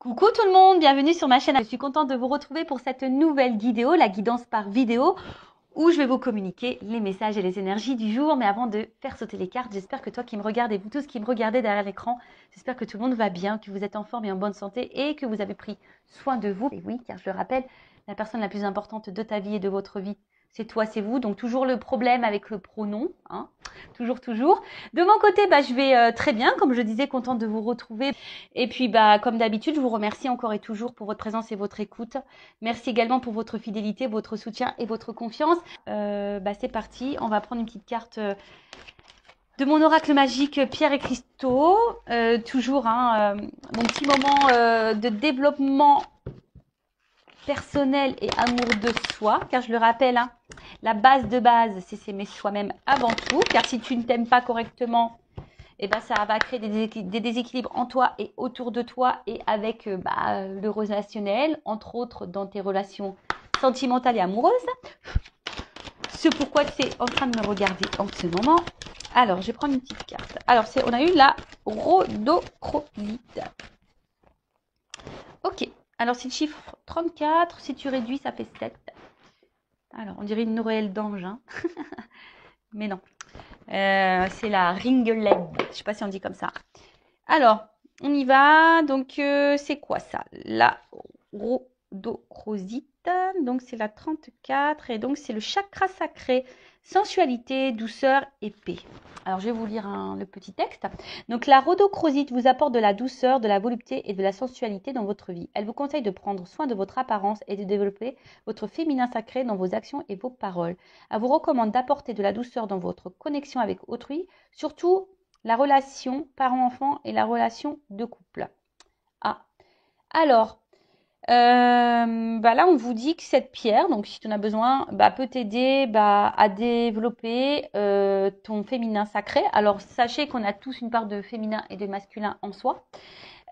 Coucou tout le monde, bienvenue sur ma chaîne. Je suis contente de vous retrouver pour cette nouvelle vidéo, la guidance par vidéo, où je vais vous communiquer les messages et les énergies du jour. Mais avant de faire sauter les cartes, j'espère que toi qui me regardes et vous tous qui me regardez derrière l'écran, j'espère que tout le monde va bien, que vous êtes en forme et en bonne santé et que vous avez pris soin de vous. Et oui, car je le rappelle, la personne la plus importante de ta vie et de votre vie, c'est toi, c'est vous. Donc toujours le problème avec le pronom, hein, toujours. De mon côté, je vais très bien, comme je disais, contente de vous retrouver. Et puis, comme d'habitude, je vous remercie encore et toujours pour votre présence et votre écoute. Merci également pour votre fidélité, votre soutien et votre confiance. C'est parti, on va prendre une petite carte de mon oracle magique Pierre et Cristaux. Toujours mon petit moment de développement personnel et amour de soi, car je le rappelle, la base de base, c'est s'aimer soi-même avant tout, car si tu ne t'aimes pas correctement, ça va créer des déséquilibres en toi et autour de toi et avec le relationnel, entre autres dans tes relations sentimentales et amoureuses. Ce pourquoi tu es en train de me regarder en ce moment. Alors, je vais prendre une petite carte. Alors, on a eu la rhodochrosite. Ok. Alors, c'est le chiffre 34. Si tu réduis, ça fait 7. Alors, on dirait une Noël d'ange. Mais non. C'est la ringeled. Je ne sais pas si on dit comme ça. Alors, on y va. Donc, c'est quoi ça? La rhodochrosite. Donc, c'est la 34. Et donc, c'est le chakra sacré. Sensualité, douceur et paix. Alors, je vais vous lire le petit texte. Donc, la rhodochrosite vous apporte de la douceur, de la volupté et de la sensualité dans votre vie. Elle vous conseille de prendre soin de votre apparence et de développer votre féminin sacré dans vos actions et vos paroles. Elle vous recommande d'apporter de la douceur dans votre connexion avec autrui, surtout la relation parent-enfant et la relation de couple. Alors, là, on vous dit que cette pierre, donc si tu en as besoin, peut t'aider à développer ton féminin sacré. Alors, sachez qu'on a tous une part de féminin et de masculin en soi.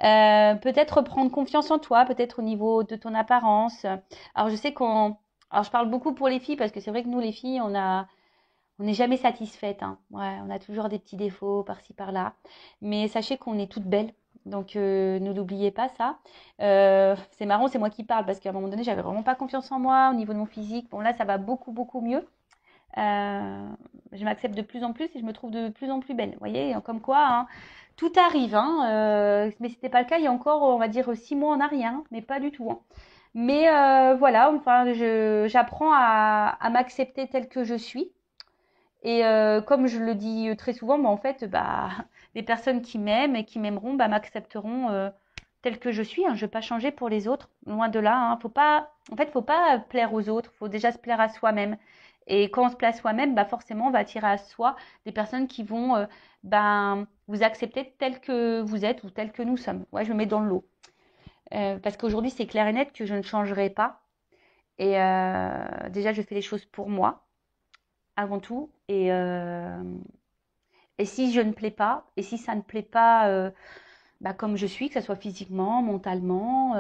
Peut-être prendre confiance en toi, peut-être au niveau de ton apparence. Alors, je sais alors je parle beaucoup pour les filles parce que c'est vrai que nous, les filles, on n'est jamais satisfaite. Ouais, on a toujours des petits défauts par-ci, par-là. Mais sachez qu'on est toutes belles. Donc, ne l'oubliez pas, ça. C'est marrant, c'est moi qui parle parce qu'à un moment donné, j'avais vraiment pas confiance en moi au niveau de mon physique. Bon, là, ça va beaucoup, beaucoup mieux. Je m'accepte de plus en plus et je me trouve de plus en plus belle. Vous voyez, comme quoi, tout arrive. Mais ce n'était pas le cas il y a encore, on va dire, 6 mois en arrière. Mais pas du tout. Mais voilà, enfin, j'apprends à m'accepter telle que je suis. Et comme je le dis très souvent, en fait, les personnes qui m'aiment et qui m'aimeront m'accepteront telle que je suis. Je ne vais pas changer pour les autres, loin de là. Faut pas plaire aux autres. Il faut déjà se plaire à soi-même. Et quand on se plaît à soi-même, forcément, on va attirer à soi des personnes qui vont vous accepter tel que vous êtes ou tel que nous sommes. Ouais, je me mets dans le lot. Parce qu'aujourd'hui, c'est clair et net que je ne changerai pas. Et déjà, je fais les choses pour moi avant tout. Et si je ne plais pas, et si ça ne plaît pas comme je suis, que ce soit physiquement, mentalement,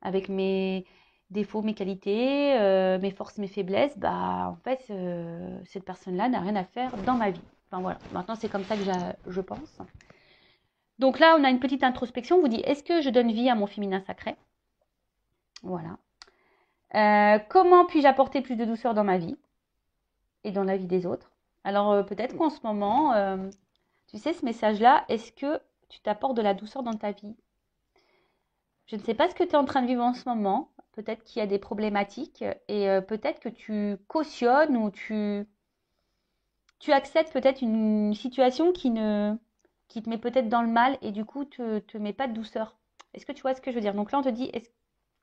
avec mes défauts, mes qualités, mes forces, mes faiblesses, en fait, cette personne-là n'a rien à faire dans ma vie. Enfin voilà, maintenant c'est comme ça que je pense. Donc là, on a une petite introspection. On vous dit, est-ce que je donne vie à mon féminin sacré? Voilà. Comment puis-je apporter plus de douceur dans ma vie et dans la vie des autres? Alors peut-être qu'en ce moment, tu sais, ce message-là, est-ce que tu t'apportes de la douceur dans ta vie? Je ne sais pas ce que tu es en train de vivre en ce moment. Peut-être qu'il y a des problématiques et peut-être que tu cautionnes ou tu acceptes peut-être une situation qui te met peut-être dans le mal et du coup te met pas de douceur. Est-ce que tu vois ce que je veux dire? Donc là, on te dit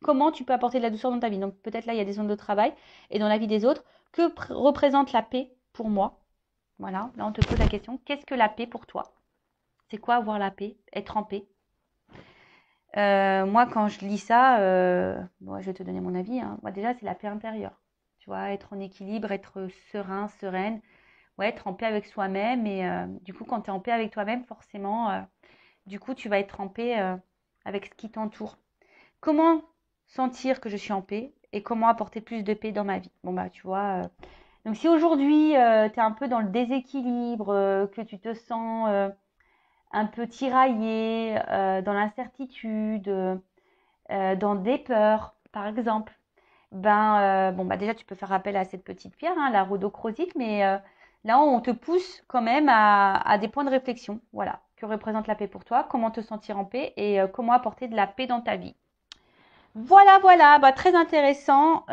comment tu peux apporter de la douceur dans ta vie? Donc peut-être là, il y a des zones de travail et dans la vie des autres. Que représente la paix pour moi? Voilà, là on te pose la question. Qu'est-ce que la paix pour toi? C'est quoi avoir la paix? Être en paix? Moi, quand je lis ça, je vais te donner mon avis. Moi, déjà, c'est la paix intérieure. Tu vois, être en équilibre, être serein, sereine. Ouais, être en paix avec soi-même. Et du coup, quand tu es en paix avec toi-même, forcément, du coup, tu vas être en paix avec ce qui t'entoure. Comment sentir que je suis en paix et comment apporter plus de paix dans ma vie? Bon, tu vois. Donc, si aujourd'hui, tu es un peu dans le déséquilibre, que tu te sens un peu tiraillé, dans l'incertitude, dans des peurs, par exemple, bon, bah déjà, tu peux faire appel à cette petite pierre, hein, la rhodochrosite, mais là, on te pousse quand même à des points de réflexion. Voilà. Que représente la paix pour toi? Comment te sentir en paix et comment apporter de la paix dans ta vie? Voilà, voilà, bah, très intéressant.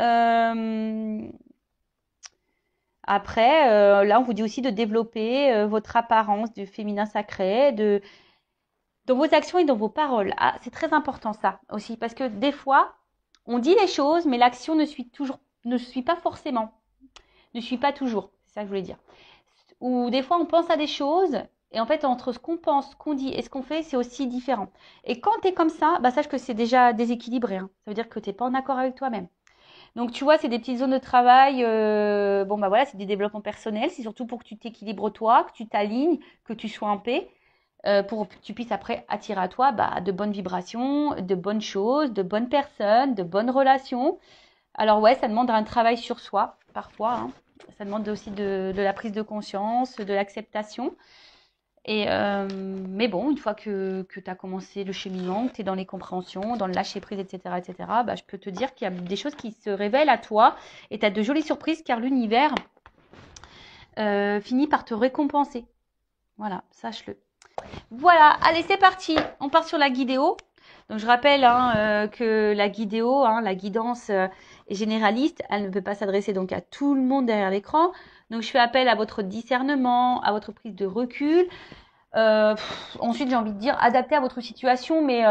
Après, là, on vous dit aussi de développer votre apparence du féminin sacré, dans vos actions et dans vos paroles. Ah, c'est très important ça aussi, parce que des fois, on dit les choses, mais l'action ne suit pas forcément, ne suit pas toujours. C'est ça que je voulais dire. Ou des fois, on pense à des choses, et en fait, entre ce qu'on pense, ce qu'on dit et ce qu'on fait, c'est aussi différent. Et quand tu es comme ça, bah, sache que c'est déjà déséquilibré, hein. Ça veut dire que tu n'es pas en accord avec toi-même. Donc, tu vois, c'est des petites zones de travail. Bon, bah voilà, c'est des développements personnels. C'est surtout pour que tu t'équilibres toi, que tu t'alignes, que tu sois en paix, pour que tu puisses après attirer à toi bah, de bonnes vibrations, de bonnes choses, de bonnes personnes, de bonnes relations. Alors, ouais, ça demande un travail sur soi, parfois, hein. Ça demande aussi de la prise de conscience, de l'acceptation. Mais bon, une fois que tu as commencé le cheminement, que tu es dans les compréhensions, dans le lâcher prise, etc., bah, je peux te dire qu'il y a des choses qui se révèlent à toi et tu as de jolies surprises car l'univers finit par te récompenser. Voilà, sache-le. Voilà, allez, c'est parti. On part sur la guidéo. Donc, je rappelle hein, que la guidéo, hein, la guidance est généraliste. Elle ne peut pas s'adresser donc à tout le monde derrière l'écran. Donc, je fais appel à votre discernement, à votre prise de recul. Ensuite, j'ai envie de dire, adaptez à votre situation, mais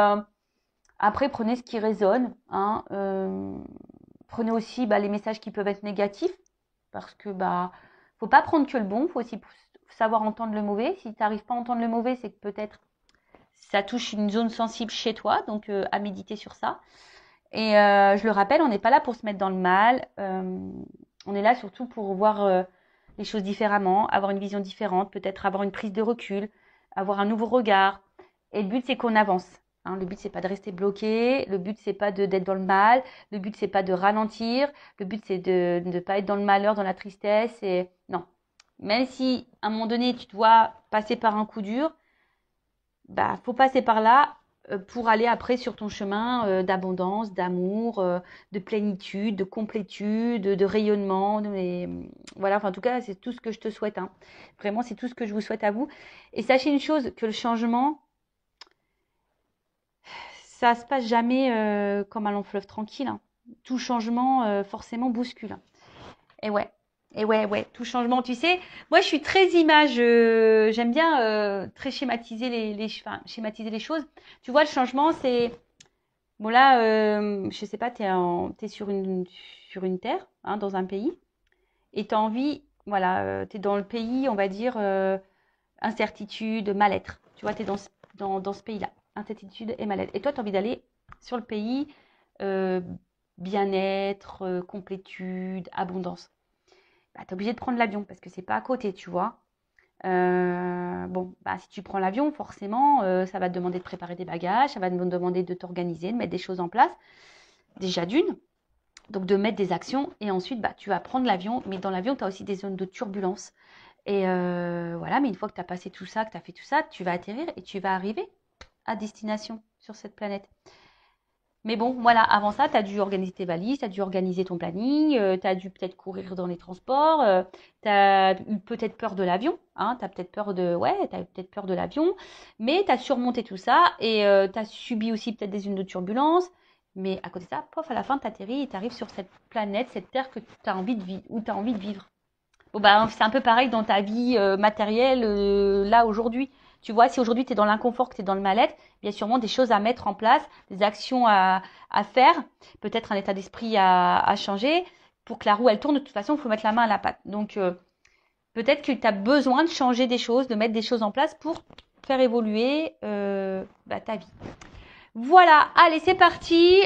après, prenez ce qui résonne. Hein, prenez aussi bah, les messages qui peuvent être négatifs, parce que bah, faut pas prendre que le bon, faut aussi savoir entendre le mauvais. Si tu n'arrives pas à entendre le mauvais, c'est que peut-être ça touche une zone sensible chez toi, donc à méditer sur ça. Et je le rappelle, on n'est pas là pour se mettre dans le mal. On est là surtout pour voir les choses différemment, avoir une vision différente, peut-être avoir une prise de recul, avoir un nouveau regard. Et le but, c'est qu'on avance. Hein, le but, c'est pas de rester bloqué. Le but, c'est pas d'être dans le mal. Le but, c'est pas de ralentir. Le but, c'est de ne pas être dans le malheur, dans la tristesse. Et non. Même si, à un moment donné, tu dois passer par un coup dur, bah, faut passer par là pour aller après sur ton chemin d'abondance, d'amour, de plénitude, de complétude, de rayonnement. Voilà, enfin, en tout cas, c'est tout ce que je te souhaite. Hein. Vraiment, c'est tout ce que je vous souhaite à vous. Et sachez une chose, que le changement, ça se passe jamais comme un long fleuve tranquille. Hein. Tout changement, forcément, bouscule. Et ouais. Et ouais, ouais, tout changement, tu sais. Moi, je suis très image. J'aime bien très schématiser enfin, schématiser les choses. Tu vois, le changement, c'est bon là. Je sais pas, t'es sur une terre, hein, dans un pays, et t'as envie, voilà, t'es dans le pays, on va dire incertitude, mal-être. Tu vois, t'es dans ce pays-là, incertitude et mal-être. Et toi, t'as envie d'aller sur le pays euh, bien-être, complétude, abondance. Bah, tu es obligé de prendre l'avion parce que c'est pas à côté, tu vois. Bon, bah, si tu prends l'avion, forcément, ça va te demander de préparer des bagages, ça va te demander de t'organiser, de mettre des choses en place. Déjà d'une, donc de mettre des actions. Et ensuite, bah, tu vas prendre l'avion. Mais dans l'avion, tu as aussi des zones de turbulence. Et voilà, mais une fois que tu as passé tout ça, que tu as fait tout ça, tu vas atterrir et tu vas arriver à destination sur cette planète. Mais bon, voilà, avant ça, tu as dû organiser tes valises, tu as dû organiser ton planning, tu as dû peut-être courir dans les transports, tu as eu peut-être peur de l'avion, hein, tu as peut-être peur de l'avion, mais tu as surmonté tout ça et tu as subi aussi peut-être des zones de turbulence, mais à côté de ça, pof, à la fin, tu atterris et tu arrives sur cette planète, cette terre que tu as envie de vivre, où tu as envie de vivre. Bon, bah, c'est un peu pareil dans ta vie matérielle, là, aujourd'hui. Tu vois, si aujourd'hui tu es dans l'inconfort, que tu es dans le mal-être, il y a sûrement des choses à mettre en place, des actions à faire, peut-être un état d'esprit à changer. Pour que la roue, elle tourne, de toute façon, il faut mettre la main à la pâte. Donc, peut-être que tu as besoin de changer des choses, de mettre des choses en place pour faire évoluer bah, ta vie. Voilà, allez, c'est parti.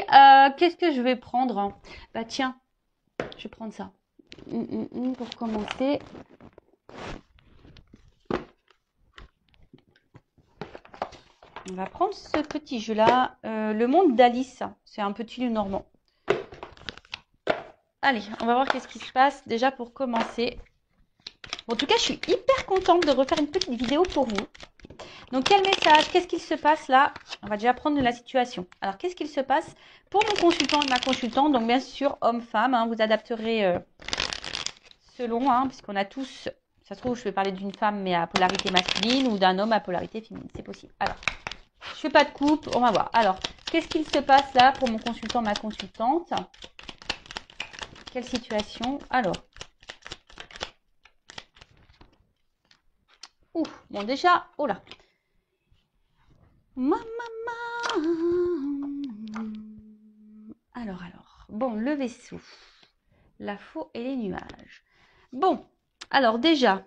Qu'est-ce que je vais prendre? Bah tiens, je vais prendre ça. Pour commencer. On va prendre ce petit jeu-là. Le monde d'Alice. C'est un petit lieu normand. Allez, on va voir qu'est-ce qui se passe déjà pour commencer. Bon, en tout cas, je suis hyper contente de refaire une petite vidéo pour vous. Donc, quel message? Qu'est-ce qu'il se passe là? On va déjà prendre de la situation. Alors, qu'est-ce qu'il se passe pour mon consultant et ma consultante? Donc, bien sûr, homme-femme, hein, vous adapterez selon, hein, puisqu'on a tous, ça se trouve, je vais parler d'une femme mais à polarité masculine ou d'un homme à polarité féminine. C'est possible. Alors, je fais pas de coupe, on va voir. Alors, qu'est-ce qu'il se passe là pour mon consultant, ma consultante? Quelle situation? Alors, bon déjà, oh là. Alors. Bon, le vaisseau, la faux et les nuages. Bon, alors déjà,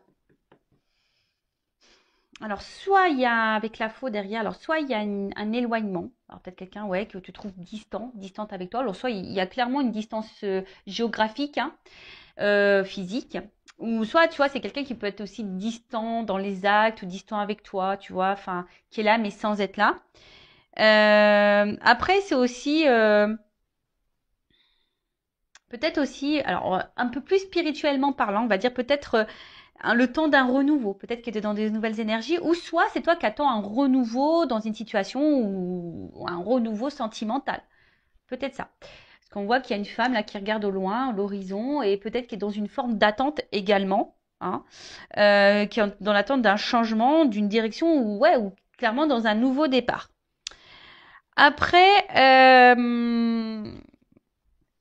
alors soit il y a avec la faux derrière, alors soit il y a un éloignement, alors peut-être quelqu'un ouais que tu trouves distante avec toi, alors soit il y a clairement une distance géographique, hein, physique, ou soit tu vois c'est quelqu'un qui peut être aussi distant dans les actes ou distant avec toi, tu vois, enfin qui est là mais sans être là. Après c'est aussi peut-être aussi, alors un peu plus spirituellement parlant, on va dire peut-être le temps d'un renouveau. Peut-être que tu es dans des nouvelles énergies, ou soit c'est toi qui attends un renouveau dans une situation ou un renouveau sentimental. Peut-être ça. Parce qu'on voit qu'il y a une femme là qui regarde au loin, l'horizon, et peut-être qui est dans une forme d'attente également, hein, qui est dans l'attente d'un changement, d'une direction, ou ouais, ou clairement dans un nouveau départ. Après,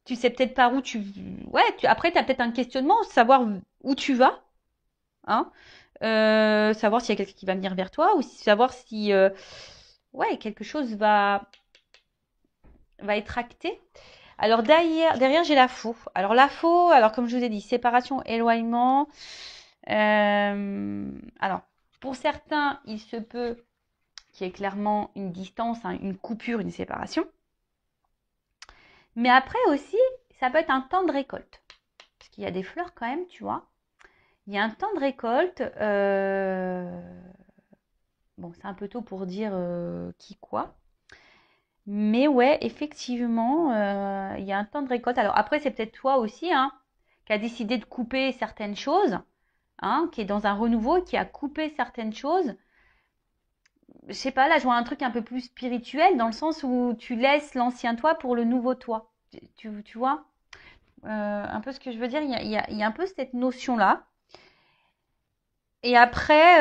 tu sais peut-être par où tu... Ouais, après, tu as peut-être un questionnement, savoir où tu vas, hein, savoir s'il y a quelqu'un qui va venir vers toi, ou savoir si ouais, quelque chose va être acté. Alors derrière j'ai la faux. Alors la faux, alors comme je vous ai dit, séparation, éloignement. Alors, pour certains, il se peut qu'il y ait clairement une distance, hein, une coupure, une séparation. Mais après aussi, ça peut être un temps de récolte. Parce qu'il y a des fleurs quand même, tu vois. Il y a un temps de récolte. Bon, c'est un peu tôt pour dire qui quoi. Mais ouais, effectivement, il y a un temps de récolte. Alors après, c'est peut-être toi aussi, hein, qui a décidé de couper certaines choses, hein, qui est dans un renouveau, qui a coupé certaines choses. Je sais pas, là, je vois un truc un peu plus spirituel, dans le sens où tu laisses l'ancien toi pour le nouveau toi. Tu vois un peu ce que je veux dire, il y a un peu cette notion-là. Et après,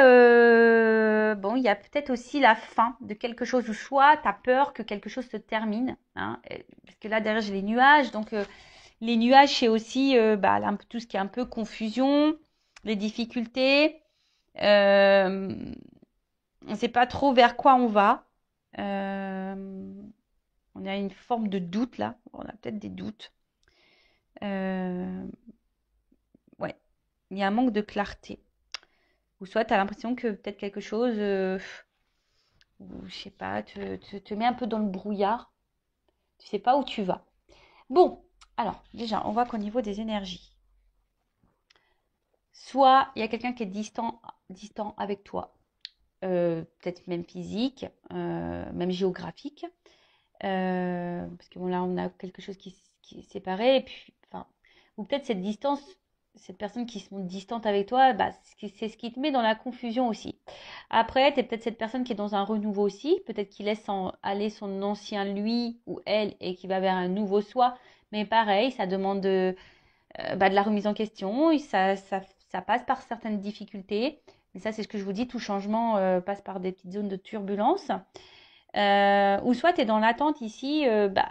bon, il y a peut-être aussi la fin de quelque chose, ou soit tu as peur que quelque chose se termine, hein, parce que là, derrière, j'ai les nuages, donc les nuages, c'est aussi bah, là, tout ce qui est un peu confusion, les difficultés, on ne sait pas trop vers quoi on va, on a une forme de doute là, on a peut-être des doutes, ouais, il y a un manque de clarté, ou soit tu as l'impression que peut-être quelque chose... ou je sais pas, te met un peu dans le brouillard. Tu sais pas où tu vas. Bon, alors déjà, on voit qu'au niveau des énergies, soit il y a quelqu'un qui est distant avec toi, peut-être même physique, même géographique, parce que bon là on a quelque chose qui est séparé, et puis, enfin, ou peut-être cette distance, cette personne qui se montre distante avec toi, bah, c'est ce qui te met dans la confusion aussi. Après, tu es peut-être cette personne qui est dans un renouveau aussi, peut-être qui laisse aller son ancien lui ou elle et qui va vers un nouveau soi, mais pareil, ça demande bah, de la remise en question, et ça passe par certaines difficultés, mais ça c'est ce que je vous dis, tout changement passe par des petites zones de turbulence. Ou soit tu es dans l'attente ici, bah,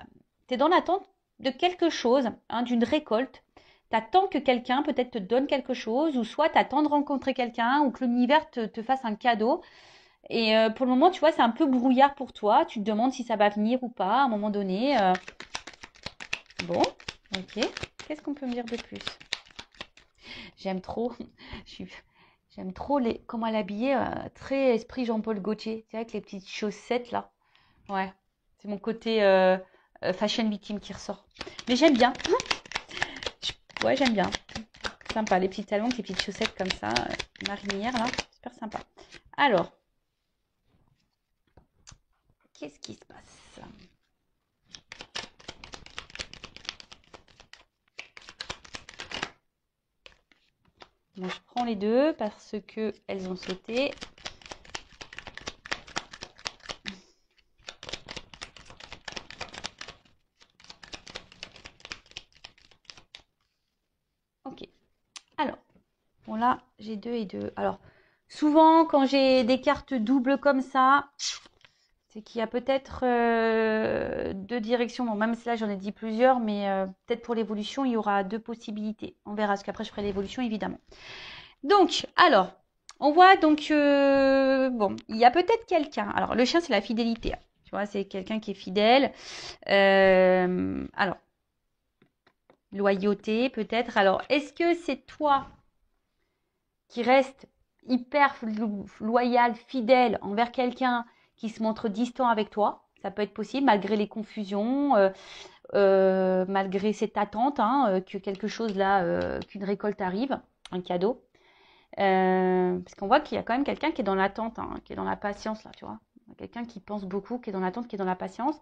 tu es dans l'attente de quelque chose, hein, d'une récolte. Tu attends que quelqu'un peut-être te donne quelque chose, ou soit tu attends de rencontrer quelqu'un, ou que l'univers te fasse un cadeau. Et pour le moment, tu vois, c'est un peu brouillard pour toi. Tu te demandes si ça va venir ou pas à un moment donné. Bon, ok. Qu'est-ce qu'on peut me dire de plus? J'aime trop. J'aime trop comment elle est habillée, très esprit Jean-Paul Gaultier. Tu sais, avec les petites chaussettes là. Ouais, c'est mon côté fashion victime qui ressort. Mais j'aime bien. Ouais, j'aime bien. Sympa, les petits talons, les petites chaussettes comme ça, marinières là, super sympa. Alors, qu'est-ce qui se passe? Bon, je prends les deux parce que elles ont sauté. Bon, là, j'ai 2 et 2. Alors, souvent, quand j'ai des cartes doubles comme ça, c'est qu'il y a peut-être 2 directions. Bon, même si là, j'en ai dit plusieurs, mais peut-être pour l'évolution, il y aura 2 possibilités. On verra, parce qu'après, je ferai l'évolution, évidemment. Donc, alors, on voit donc, bon, il y a peut-être quelqu'un. Alors, le chien, c'est la fidélité. Tu vois, c'est quelqu'un qui est fidèle. Alors, loyauté, peut-être. Alors, est-ce que c'est toi qui reste hyper loyal, fidèle envers quelqu'un qui se montre distant avec toi? Ça peut être possible, malgré les confusions, malgré cette attente, hein, que quelque chose là, qu'une récolte arrive, un cadeau. Parce qu'on voit qu'il y a quand même quelqu'un qui est dans l'attente, hein, qui est dans la patience là, tu vois. Quelqu'un qui pense beaucoup, qui est dans l'attente, qui est dans la patience.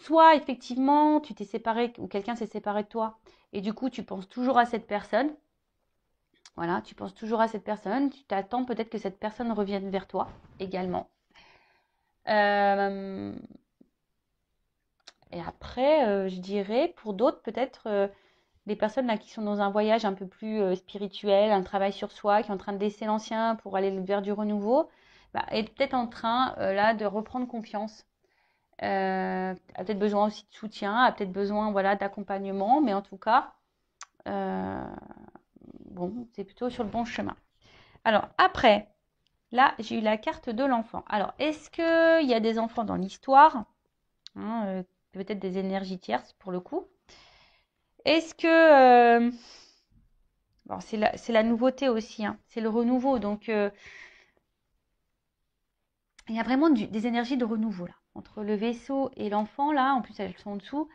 Soit effectivement, tu t'es séparé ou quelqu'un s'est séparé de toi et du coup, tu penses toujours à cette personne. Voilà, tu penses toujours à cette personne. Tu t'attends peut-être que cette personne revienne vers toi également. Euh, et après, je dirais, pour d'autres, peut-être des personnes là qui sont dans un voyage un peu plus spirituel, un travail sur soi, qui est en train de laisser l'ancien pour aller vers du renouveau, bah, est peut-être en train là de reprendre confiance. A peut-être besoin aussi de soutien, a peut-être besoin voilà d'accompagnement, mais en tout cas, euh, bon, c'est plutôt sur le bon chemin. Alors après, là, j'ai eu la carte de l'enfant. Alors, est-ce qu'il y a des enfants dans l'histoire, hein, peut-être des énergies tierces pour le coup. Est-ce que bon, c'est la nouveauté aussi, hein, c'est le renouveau. Donc, il y a vraiment des énergies de renouveau là. Entre le vaisseau et l'enfant, là, en plus elles sont en dessous.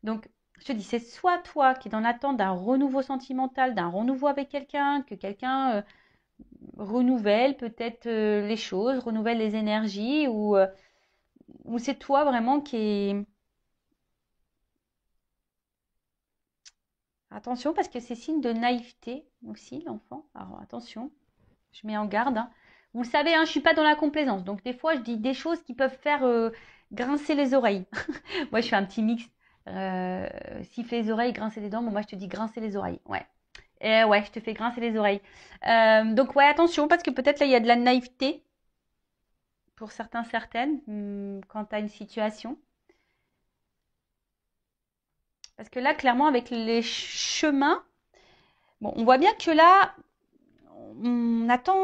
Donc, je te dis, c'est soit toi qui es dans l'attente d'un renouveau sentimental, d'un renouveau avec quelqu'un, que quelqu'un renouvelle peut-être les choses, renouvelle les énergies, ou c'est toi vraiment qui est... Attention, parce que c'est signe de naïveté aussi, l'enfant. Alors, attention. Je mets en garde, hein. Vous le savez, hein, je suis pas dans la complaisance. Donc des fois, je dis des choses qui peuvent faire grincer les oreilles. Moi, je fais un petit mix. Siffler les oreilles, grincer les dents. Bon, moi, je te dis grincer les oreilles. Ouais. Et ouais, je te fais grincer les oreilles. Donc ouais, attention, parce que peut-être là, il y a de la naïveté pour certains, certaines, quant à une situation. Parce que là, clairement, avec les chemins, bon, on voit bien que là, on attend.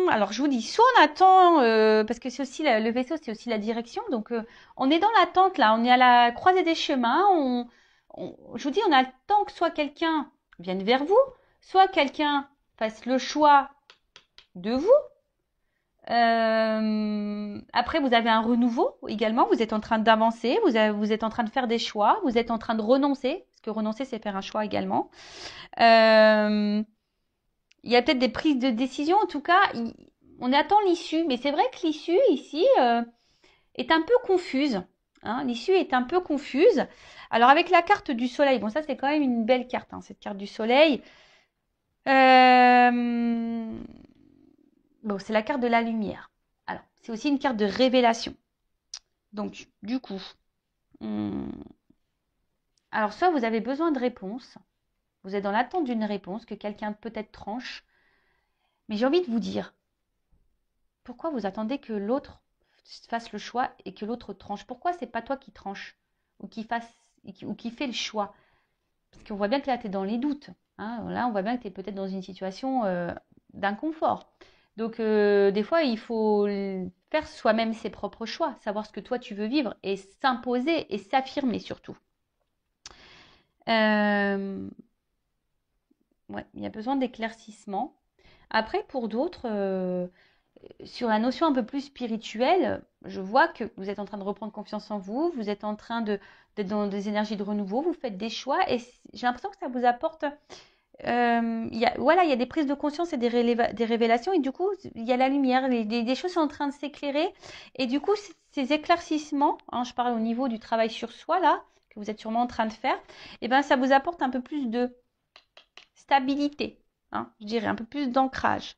Alors, je vous dis, soit on attend, parce que c'est aussi le vaisseau, c'est aussi la direction. Donc, on est dans l'attente là. On est à la croisée des chemins. Je vous dis, on attend que soit quelqu'un vienne vers vous, soit quelqu'un fasse le choix de vous. Après, vous avez un renouveau également. Vous êtes en train d'avancer. Vous êtes en train de faire des choix. Vous êtes en train de renoncer. Parce que renoncer, c'est faire un choix également. Euh, il y a peut-être des prises de décision. En tout cas, on attend l'issue. Mais c'est vrai que l'issue ici est un peu confuse. Hein. L'issue est un peu confuse. Alors avec la carte du soleil, bon ça c'est quand même une belle carte, hein, cette carte du soleil. Euh, Bon, c'est la carte de la lumière. Alors, c'est aussi une carte de révélation. Donc, du coup, hum, alors soit vous avez besoin de réponses, vous êtes dans l'attente d'une réponse que quelqu'un peut-être tranche, mais j'ai envie de vous dire, pourquoi vous attendez que l'autre fasse le choix et que l'autre tranche? Pourquoi c'est pas toi qui tranche ou qui fait le choix? Parce qu'on voit bien que là, tu es dans les doutes. Hein. Là, on voit bien que tu es peut-être dans une situation d'inconfort. Donc, des fois, il faut faire soi-même ses propres choix, savoir ce que toi tu veux vivre et s'imposer et s'affirmer surtout. Euh, ouais, il y a besoin d'éclaircissement. Après, pour d'autres, sur la notion un peu plus spirituelle, je vois que vous êtes en train de reprendre confiance en vous, vous êtes en train d'être dans des énergies de renouveau, vous faites des choix et j'ai l'impression que ça vous apporte. Voilà, il y a des prises de conscience et des révélations et du coup, il y a la lumière, des choses sont en train de s'éclairer et du coup, ces éclaircissements, hein, je parle au niveau du travail sur soi là, que vous êtes sûrement en train de faire, et ben ça vous apporte un peu plus de stabilité, hein, je dirais, un peu plus d'ancrage.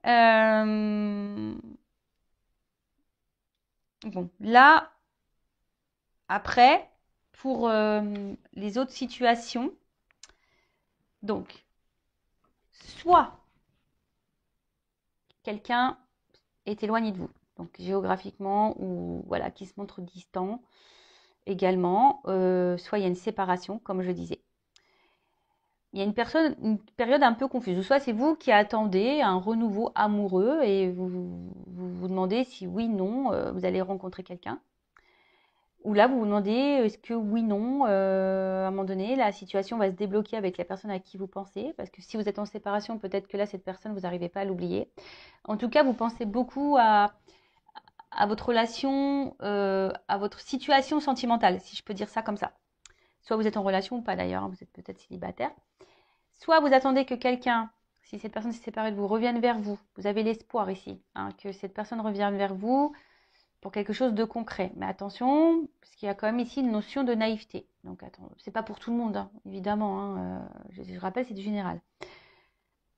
Euh, Bon, là, après, pour les autres situations, donc, soit quelqu'un est éloigné de vous, donc géographiquement ou voilà, qui se montre distant également, soit il y a une séparation, comme je disais. Il y a une période un peu confuse, ou soit c'est vous qui attendez un renouveau amoureux et vous demandez si oui, non, vous allez rencontrer quelqu'un. Ou là, vous vous demandez, est-ce que oui, non, à un moment donné, la situation va se débloquer avec la personne à qui vous pensez. Parce que si vous êtes en séparation, peut-être que là, cette personne, vous n'arrivez pas à l'oublier. En tout cas, vous pensez beaucoup à votre relation, à votre situation sentimentale, si je peux dire ça comme ça. Soit vous êtes en relation ou pas d'ailleurs, hein, vous êtes peut-être célibataire. Soit vous attendez que quelqu'un, si cette personne s'est séparée de vous, revienne vers vous. Vous avez l'espoir ici, hein, que cette personne revienne vers vous pour quelque chose de concret. Mais attention, parce qu'il y a quand même ici une notion de naïveté. Donc attends, c'est pas pour tout le monde, hein, évidemment. Hein, je rappelle, c'est du général.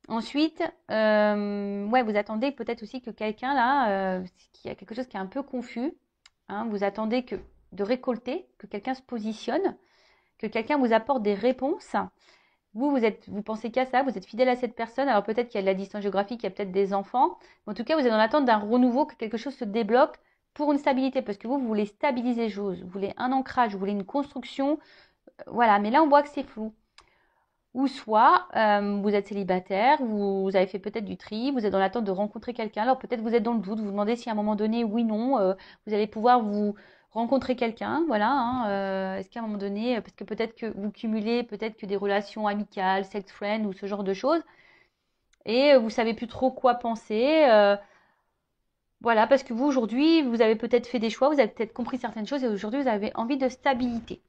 Ensuite, ouais, vous attendez peut-être aussi que quelqu'un là, qu'il y a quelque chose qui est un peu confus. Hein, vous attendez de récolter, que quelqu'un se positionne, que quelqu'un vous apporte des réponses. Vous pensez qu'à ça, vous êtes fidèle à cette personne. Alors peut-être qu'il y a de la distance géographique, il y a peut-être des enfants. Mais en tout cas, vous êtes en attente d'un renouveau, que quelque chose se débloque pour une stabilité. Parce que vous voulez stabiliser les choses, vous voulez un ancrage, vous voulez une construction. Voilà, mais là, on voit que c'est flou. Ou soit, vous êtes célibataire, vous avez fait peut-être du tri, vous êtes dans l'attente de rencontrer quelqu'un. Alors peut-être vous êtes dans le doute, vous vous demandez si à un moment donné, oui, non, vous allez pouvoir vous rencontrer quelqu'un. Voilà, hein, est-ce qu'à un moment donné, parce que peut-être que vous cumulez peut-être que des relations amicales, sex friend ou ce genre de choses, et vous savez plus trop quoi penser. Voilà, parce que vous aujourd'hui, vous avez peut-être fait des choix, vous avez peut-être compris certaines choses et aujourd'hui vous avez envie de stabilité.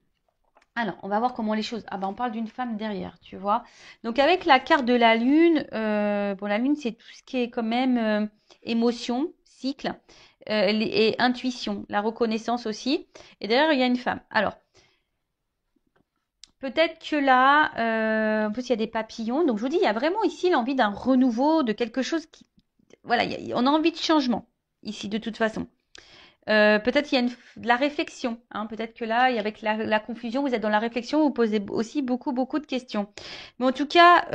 Alors, on va voir comment les choses. Ah ben, on parle d'une femme derrière, tu vois. Donc, avec la carte de la lune, bon, la lune, c'est tout ce qui est quand même émotion, cycle et intuition, la reconnaissance aussi. Et derrière, il y a une femme. Alors, peut-être que là, en plus, il y a des papillons. Donc, je vous dis, il y a vraiment ici l'envie d'un renouveau, de quelque chose qui. Voilà, on a envie de changement ici, de toute façon. Peut-être qu'il y a de la réflexion. Hein. Peut-être que là, avec la confusion, vous êtes dans la réflexion, vous posez aussi beaucoup, beaucoup de questions. Mais en tout cas,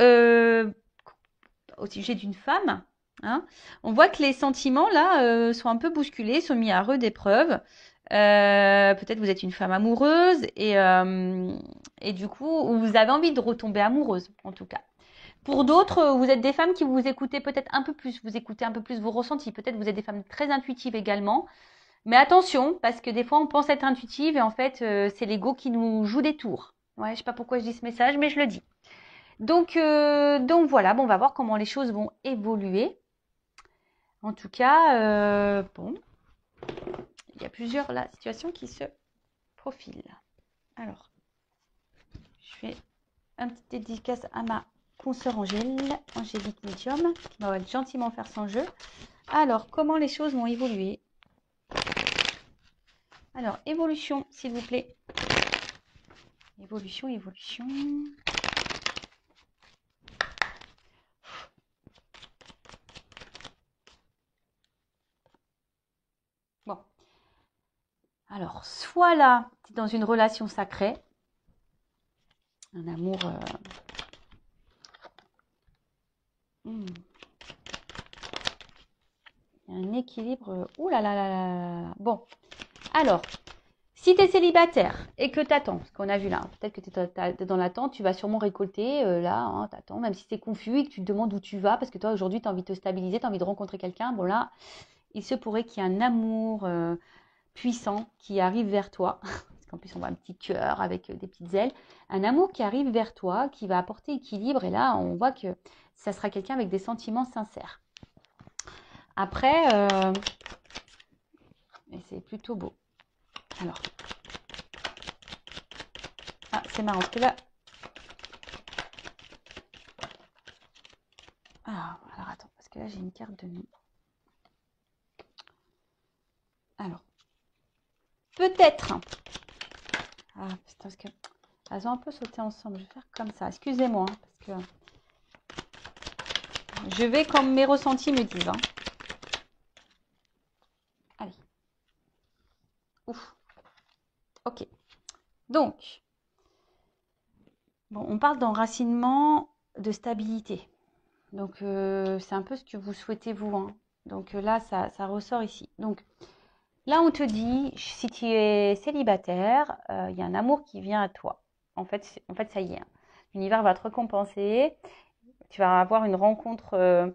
au sujet d'une femme, hein, on voit que les sentiments, là, sont un peu bousculés, sont mis à rude épreuve. Peut-être vous êtes une femme amoureuse et du coup, vous avez envie de retomber amoureuse, en tout cas. Pour d'autres, vous êtes des femmes qui vous écoutez peut-être un peu plus, vous écoutez un peu plus vos ressentis. Peut-être vous êtes des femmes très intuitives également. Mais attention, parce que des fois, on pense être intuitive et en fait, c'est l'ego qui nous joue des tours. Ouais, je sais pas pourquoi je dis ce message, mais je le dis. Donc voilà, bon, on va voir comment les choses vont évoluer. En tout cas, bon, il y a plusieurs là, situations qui se profilent. Alors, je fais un petit dédicace à ma consoeur Angélique Medium, qui va gentiment faire son jeu. Alors, comment les choses vont évoluer? Alors, évolution, s'il vous plaît. Évolution, évolution. Bon. Alors, soit là, tu es dans une relation sacrée, un amour. Un équilibre. Ouh là là là là là. Bon. Alors, si tu es célibataire et que tu attends, ce qu'on a vu là, peut-être que tu es dans l'attente, tu vas sûrement récolter là, hein, tu attends, même si c'est confus et que tu te demandes où tu vas, parce que toi aujourd'hui tu as envie de te stabiliser, tu as envie de rencontrer quelqu'un. Bon là, il se pourrait qu'il y ait un amour puissant qui arrive vers toi. Parce qu'en plus, on voit un petit cœur avec des petites ailes. Un amour qui arrive vers toi, qui va apporter équilibre. Et là, on voit que ça sera quelqu'un avec des sentiments sincères. Après, c'est plutôt beau. Alors, ah, c'est marrant parce que là. Ah, alors attends, parce que là, j'ai une carte de nous. Alors, peut-être. Ah, putain, parce que. Elles ont un peu sauté ensemble. Je vais faire comme ça. Excusez-moi, hein, parce que. Je vais comme mes ressentis me disent. Hein. Allez. Ouf. Ok. Donc, bon, on parle d'enracinement, de stabilité. Donc, c'est un peu ce que vous souhaitez vous, hein. Donc là, ça ressort ici. Donc là, on te dit, si tu es célibataire, il y a un amour qui vient à toi. En fait, ça y est, hein. L'univers va te récompenser. Tu vas avoir une rencontre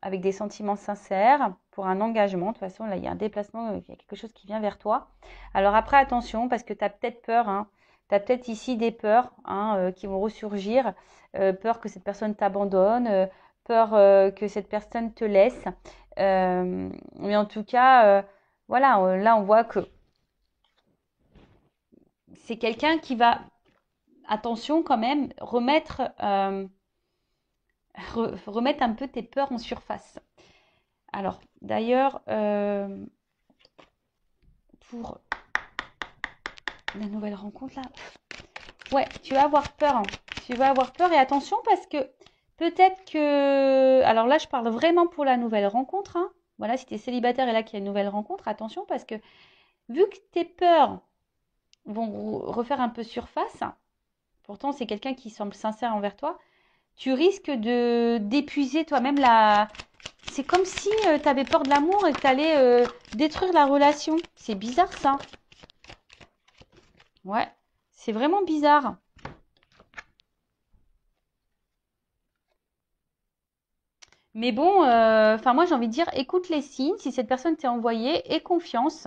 avec des sentiments sincères pour un engagement. De toute façon, là, il y a un déplacement, il y a quelque chose qui vient vers toi. Alors après, attention, parce que tu as peut-être peur, hein. Tu as peut-être ici des peurs, hein, qui vont ressurgir. Peur que cette personne t'abandonne, peur que cette personne te laisse. Mais en tout cas, voilà, là, on voit que c'est quelqu'un qui va, attention quand même, remettre un peu tes peurs en surface. Alors, d'ailleurs, pour la nouvelle rencontre, là, ouais, tu vas avoir peur, hein. Tu vas avoir peur et attention parce que peut-être que... Alors là, je parle vraiment pour la nouvelle rencontre, hein. Voilà, si tu es célibataire et là qu'il y a une nouvelle rencontre, attention parce que vu que tes peurs vont refaire un peu surface, pourtant c'est quelqu'un qui semble sincère envers toi, tu risques de d'épuiser toi-même la... C'est comme si tu avais peur de l'amour et que tu allais détruire la relation. C'est bizarre ça. Ouais, c'est vraiment bizarre. Mais bon, enfin moi j'ai envie de dire, écoute les signes, si cette personne t'est envoyée, aie confiance.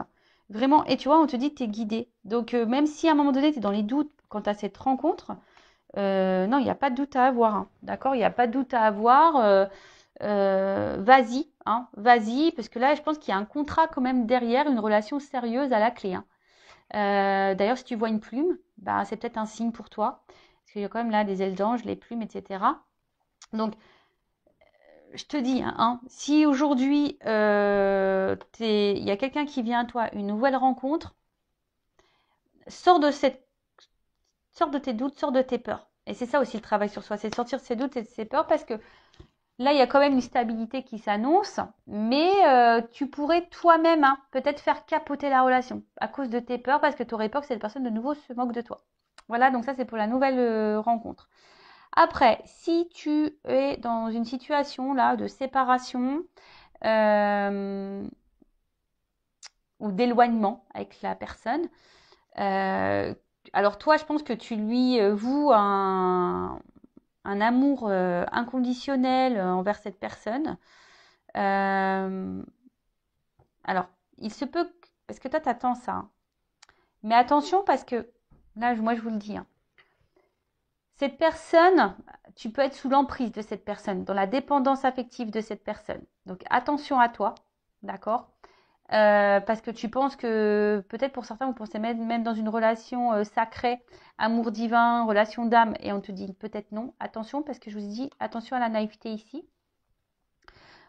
Vraiment, et tu vois, on te dit que tu es guidé. Donc même si à un moment donné tu es dans les doutes quant à cette rencontre, non, il n'y a pas de doute à avoir, hein. D'accord? Il n'y a pas de doute à avoir. Vas-y, hein, vas-y, parce que là, je pense qu'il y a un contrat quand même derrière, une relation sérieuse à la clé, hein. D'ailleurs, si tu vois une plume, bah, c'est peut-être un signe pour toi, parce qu'il y a quand même là des ailes d'ange, les plumes, etc. Donc, je te dis, hein, si aujourd'hui, il y a quelqu'un qui vient à toi, une nouvelle rencontre, sors de sors de tes doutes, sors de tes peurs. Et c'est ça aussi le travail sur soi, c'est de sortir de ses doutes et de ses peurs, parce que là, il y a quand même une stabilité qui s'annonce, mais tu pourrais toi-même, hein, peut-être faire capoter la relation à cause de tes peurs, parce que tu aurais peur que cette personne de nouveau se moque de toi. Voilà, donc ça c'est pour la nouvelle rencontre. Après, si tu es dans une situation là de séparation euh, ou d'éloignement avec la personne, euh, alors toi, je pense que tu lui voues un amour inconditionnel envers cette personne. Euh, alors, il se peut, parce que toi, t'attends ça, hein. Mais attention parce que, là, moi, je vous le dis, hein, cette personne, tu peux être sous l'emprise de cette personne, dans la dépendance affective de cette personne. Donc, attention à toi, d'accord? Parce que tu penses que, peut-être pour certains, vous pensez même dans une relation sacrée, amour divin, relation d'âme, et on te dit peut-être non. Attention, parce que je vous dis, attention à la naïveté ici.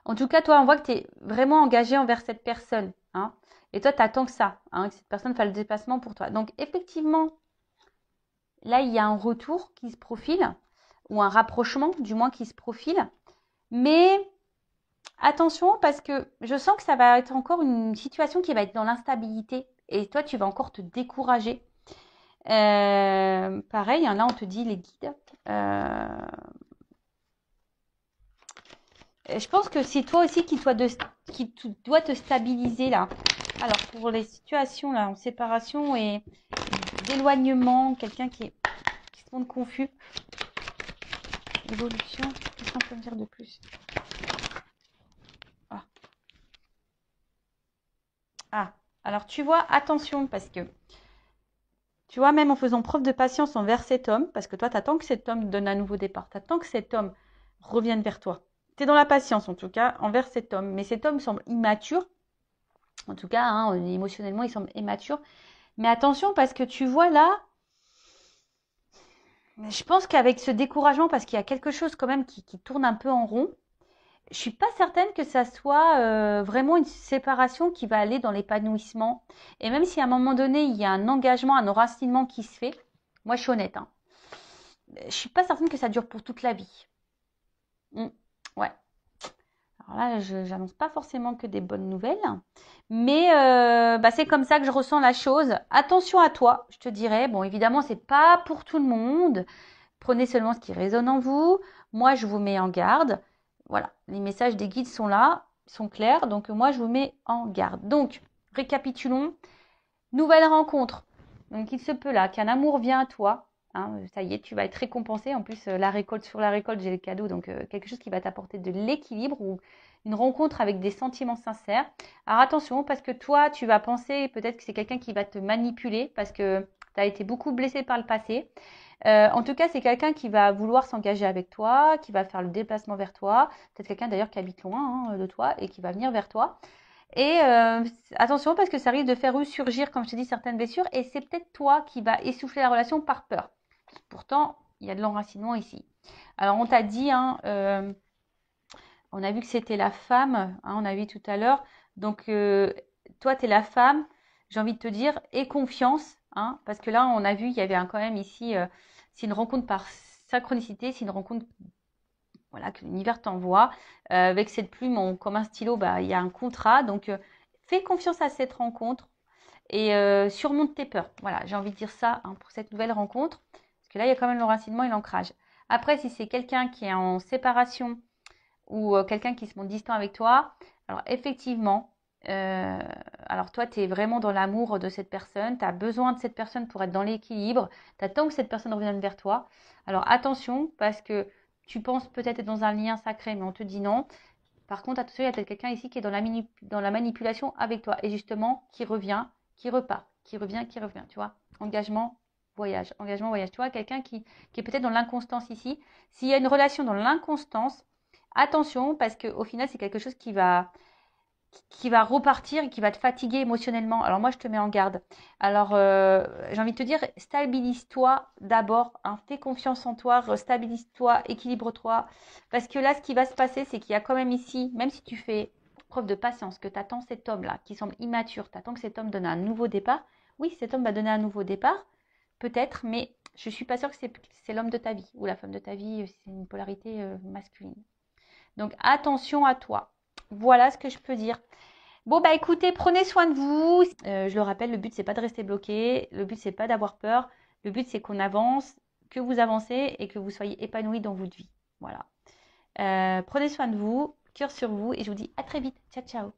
En tout cas, toi, on voit que tu es vraiment engagé envers cette personne, hein. Et toi, tu attends que ça, hein, que cette personne fasse le déplacement pour toi. Donc, effectivement, là, il y a un retour qui se profile, ou un rapprochement, du moins, qui se profile. Mais attention, parce que je sens que ça va être encore une situation qui va être dans l'instabilité. Et toi, tu vas encore te décourager. Pareil, hein, là, on te dit les guides. Je pense que c'est toi aussi qui dois te stabiliser là. Alors pour les situations là en séparation et d'éloignement, quelqu'un qui se montre confus. Évolution, qu'est-ce qu'on peut me dire de plus? Ah. Ah, alors tu vois, attention parce que tu vois, même en faisant preuve de patience envers cet homme, parce que toi, tu attends que cet homme donne un nouveau départ, tu attends que cet homme revienne vers toi. Tu es dans la patience en tout cas envers cet homme, mais cet homme semble immature. En tout cas, hein, émotionnellement, il semble immature. Mais attention, parce que tu vois là, je pense qu'avec ce découragement, parce qu'il y a quelque chose quand même qui tourne un peu en rond, je suis pas certaine que ça soit vraiment une séparation qui va aller dans l'épanouissement. Et même si à un moment donné, il y a un engagement, un enracinement qui se fait, moi je suis honnête, hein, je suis pas certaine que ça dure pour toute la vie. Ouais. Alors là, je n'annonce pas forcément que des bonnes nouvelles, mais bah, c'est comme ça que je ressens la chose. Attention à toi, je te dirais. Bon, évidemment, c'est pas pour tout le monde. Prenez seulement ce qui résonne en vous. Moi, je vous mets en garde. Voilà, les messages des guides sont là, sont clairs. Donc, moi, je vous mets en garde. Donc, récapitulons. Nouvelle rencontre. Donc, il se peut là qu'un amour vient à toi. Hein, ça y est, tu vas être récompensé. En plus, la récolte sur la récolte, j'ai le cadeau. Donc, quelque chose qui va t'apporter de l'équilibre ou une rencontre avec des sentiments sincères. Alors, attention, parce que toi, tu vas penser peut-être que c'est quelqu'un qui va te manipuler parce que tu as été beaucoup blessé par le passé. En tout cas, c'est quelqu'un qui va vouloir s'engager avec toi, qui va faire le déplacement vers toi. Peut-être quelqu'un d'ailleurs qui habite loin de toi et qui va venir vers toi. Et attention parce que ça risque de faire ressurgir, comme je te dis, certaines blessures. Et c'est peut-être toi qui va essouffler la relation par peur. Pourtant, il y a de l'enracinement ici. Alors, on t'a dit, hein, on a vu que c'était la femme, hein, on a vu tout à l'heure. Donc, toi, tu es la femme, j'ai envie de te dire, aie confiance. Hein, parce que là, on a vu, il y avait quand même ici, c'est une rencontre par synchronicité, c'est une rencontre voilà, que l'univers t'envoie. Avec cette plume, comme un stylo, bah, il y a un contrat. Donc, fais confiance à cette rencontre et surmonte tes peurs. Voilà, j'ai envie de dire ça hein, pour cette nouvelle rencontre. Parce que là, il y a quand même l'enracinement et l'ancrage. Après, si c'est quelqu'un qui est en séparation ou quelqu'un qui se montre distant avec toi, alors effectivement, euh, alors toi, tu es vraiment dans l'amour de cette personne, tu as besoin de cette personne pour être dans l'équilibre, tu attends que cette personne revienne vers toi. Alors attention, parce que tu penses peut-être être dans un lien sacré, mais on te dit non. Par contre, attention, il y a peut-être quelqu'un ici qui est dans la manipulation avec toi, et justement, qui revient, qui repart, qui revient, tu vois. Engagement, voyage, tu vois, quelqu'un qui est peut-être dans l'inconstance ici. S'il y a une relation dans l'inconstance, attention, parce qu'au final, c'est quelque chose qui va repartir et qui va te fatiguer émotionnellement. Alors moi, je te mets en garde. Alors, j'ai envie de te dire, stabilise-toi d'abord. Hein, fais confiance en toi, stabilise-toi, équilibre-toi. Parce que là, ce qui va se passer, c'est qu'il y a quand même ici, même si tu fais preuve de patience, que tu attends cet homme-là, qui semble immature, tu attends que cet homme donne un nouveau départ. Oui, cet homme va donner un nouveau départ, peut-être, mais je ne suis pas sûre que c'est l'homme de ta vie ou la femme de ta vie, c'est une polarité masculine. Donc attention à toi. Voilà ce que je peux dire. Bon bah écoutez, prenez soin de vous. Je le rappelle, le but c'est pas de rester bloqué, le but c'est pas d'avoir peur, le but c'est qu'on avance, que vous avancez et que vous soyez épanoui dans votre vie. Voilà. Prenez soin de vous, cœur sur vous et je vous dis à très vite. Ciao ciao.